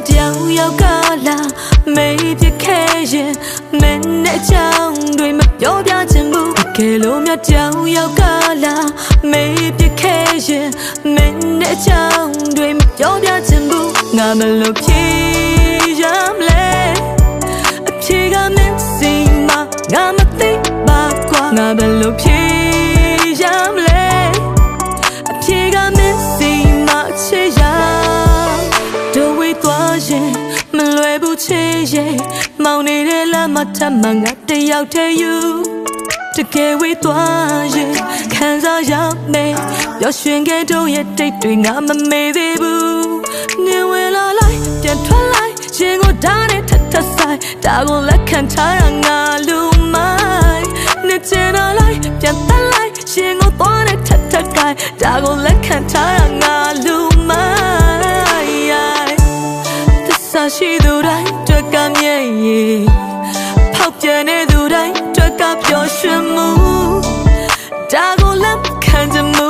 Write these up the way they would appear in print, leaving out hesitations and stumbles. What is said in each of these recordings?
ကြောင်ရောက်ကလာမေးပြခဲ့ရင်မင်းနဲ့ကြောင်တွေမပြောပြချင်ဘူးကဲလို့မြတ်ကြောင်ရောက်ကလာမေးပြခဲ့ရင်မင်းနဲ့ကြောင်တွေမပြောပြချင်ဘူးငါမလို့ဖြေရမလဲအဖြေကမင်းစီမငါမသိပါကွာငါဘယ်လိုဖြေရမလဲအဖြေကမင်းစီမချေရတို့ဝေးသွားရင်မလွယ်ဘူးချေရဲ့မောင်နေတဲ့လမ်းမှာထပ်မှငါတယောက်တည်းယူတကယ်ဝေးသွားရင်ခံစားရမယ်ပျော်ရွှင်ခဲ့တော့ရဲ့တိတ်တွေငါမမေ့သေးဘူးနေဝင်လာလိုက်ပြန်ထွက်လိုက်ရင်ကိုဓာတ်နဲ့ထပ်ထပ်ဆိုင်ဒါကိုလက်ခံထားရငါလူမိုင်းနေချင်တော့လိုက်ပြန်တက်လိုက်ရင်ကိုသွားနဲ့ထပ်ထပ်ကိုင်ဒါကိုလက်ခံထားရငါလူမိုင်းသစ္စာရှိသူတိုင်းတွက်ကမြဲရဲ့ဖောက်ပြန်နေသူတိုင်းတွက်ကပျော်ရွှင်မှုဒါကိုလက်ခံချင်မှု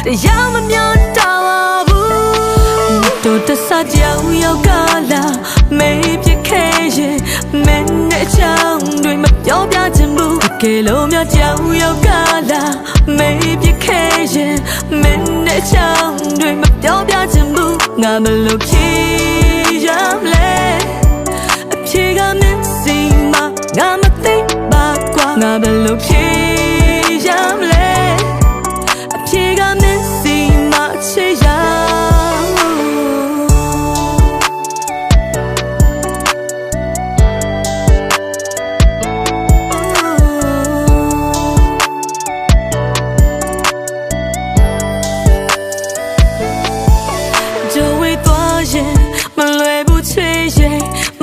တရားမမျောတာပါဘူးတို့တဆကြောင်ရောက်ကလာမေးပြခဲ့ရင်မင်းနဲ့ချောင်းတွေမပြောပြချင်ဘူးကဲလို့မြတ်ကြောင်ရောက်ကလာမေးပြခဲ့ရင်မင်းနဲ့ချောင်းတွေမပြောပြချင်ဘူးငါမလို့ဖြေရမလဲအဖြေကမင်းစီမငါမသိပါကွာငါဘယ်လိုဖြေရမလဲအဖြေကမင်းစီမချေရ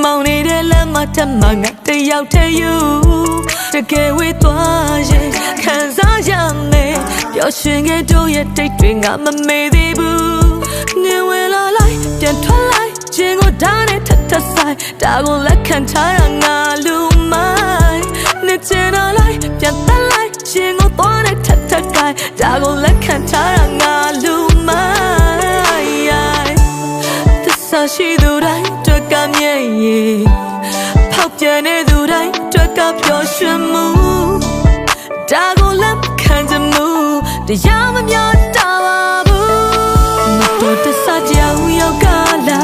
မောင်နေတဲ့လမ်းမှာထပ်မှငါတယောက်တည်းယူတကယ်ဝေးသွားရင်ခံစားရမယ်ပျော်ရွှင်ခဲ့တော့ရဲ့တိတ်တွေငါမမေ့သေးဘူးနေဝင်လာလိုက်ပြန်ထွက်လိုက်ရင်ကိုဓာတ်နဲ့ထပ်ထပ်ဆိုင်ဒါကိုလက်ခံထားရငါလူမိုင်းနေချင်တော့လိုက်ပြန်တက်လိုက်ရင်ကိုသွားနဲ့ထပ်ထပ်ကိုင်ဒါကိုလက်ခံထားရငါလူမိုင်းသစ္စာရှိသူတိုင်းတွက်ကမြဲရဲ့ဖောက်ပြန်နေသူတိုင်းတွက်ကပျော်ရွှင်မှုဒါကိုလက်ခံချင်မှုတရားမမျောတာပါဘူးတို့တဆကြောင်ရောက်ကလာ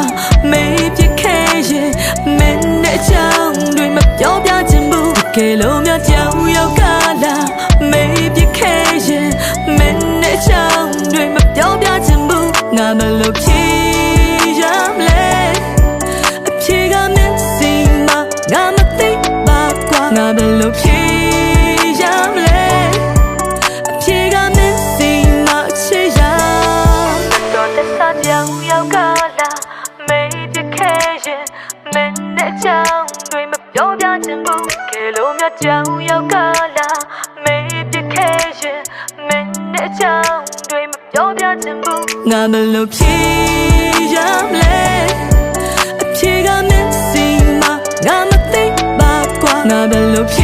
မေးပြခဲ့ရင်မင်းနဲ့ချောင်းတွေမပြောပြချင်ဘူးကဲလို့မြတ်ကြောင်ရောက်ကလာမေးပြခဲ့ရင်မင်းနဲ့ချောင်းတွေမပြောပြချင်ဘူးငါမလို့ဖြေရမလဲအဖြေကမင်းစီမငါမသိပါကွာငါဘယ်လိုဖြေရမလဲအဖြေကမင်းစီမချေရတော့တဆကြောင်ရောက်ကလာမေးပြခဲ့ရင်မင်းနဲ့ချောင်းတွေမပြောပြချင်ဘူးကဲလို့မြတ်ကြောင်ရောက်ကလာမေးပြခဲ့ရင်မင်းနဲ့ချောင်းတွေမပြောပြချင်ဘူးငါမလို့ဖြေရမလဲအဖြေကမင်းစီမငါမသိပါကွာငါဘယ်လိုဖြေ